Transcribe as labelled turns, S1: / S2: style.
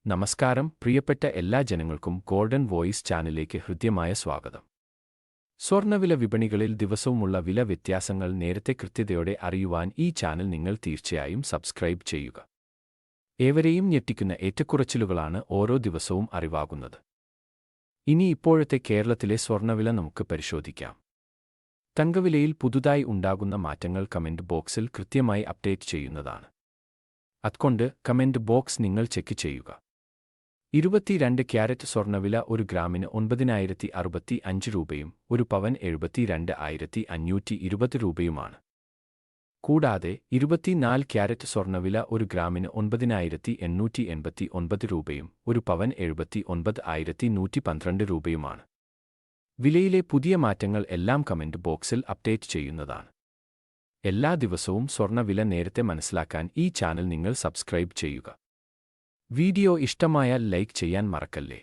S1: നമസ്കാരം പ്രിയപ്പെട്ട എല്ലാ ജനങ്ങൾക്കും ഗോൾഡൻ വോയിസ് ചാനലിലേക്ക് ഹൃദ്യമായ സ്വാഗതം. സ്വർണ്ണവില വിപണികളിൽ ദിവസവുമുള്ള വില വ്യത്യാസങ്ങൾ നേരത്തെ കൃത്യതയോടെ അറിയുവാൻ ഈ ചാനൽ നിങ്ങൾ തീർച്ചയായും സബ്സ്ക്രൈബ് ചെയ്യുക. ഏവരെയും ഞെട്ടിക്കുന്ന ഏറ്റക്കുറച്ചിലുകളാണ് ഓരോ ദിവസവും അറിവാകുന്നത്. ഇനി ഇപ്പോഴത്തെ കേരളത്തിലെ സ്വർണ്ണവില നമുക്ക് പരിശോധിക്കാം. തങ്കവിലയിൽ പുതുതായി ഉണ്ടാകുന്ന മാറ്റങ്ങൾ കമന്റ് ബോക്സിൽ കൃത്യമായി അപ്ഡേറ്റ് ചെയ്യുന്നതാണ്. അതുകൊണ്ട് കമന്റ് ബോക്സ് നിങ്ങൾ ചെക്ക് ചെയ്യുക. 22 ക്യാരറ്റ് സ്വർണ്ണവില ഒരു ഗ്രാമിന് 9,065 രൂപയും ഒരു പവൻ 72,520 രൂപയുമാണ്. കൂടാതെ 24 ക്യാരറ്റ് സ്വർണ്ണവില ഒരു ഗ്രാമിന് 9,889 രൂപയും ഒരു പവൻ 79,112 രൂപയുമാണ്. വിലയിലെ പുതിയ മാറ്റങ്ങൾ എല്ലാം കമന്റ് ബോക്സിൽ അപ്ഡേറ്റ് ചെയ്യുന്നതാണ്. എല്ലാ ദിവസവും സ്വർണ്ണവില നേരത്തെ മനസ്സിലാക്കാൻ ഈ ചാനൽ നിങ്ങൾ സബ്സ്ക്രൈബ് ചെയ്യുക. വീഡിയോ ഇഷ്ടമായാൽ ലൈക്ക് ചെയ്യാൻ മറക്കല്ലേ.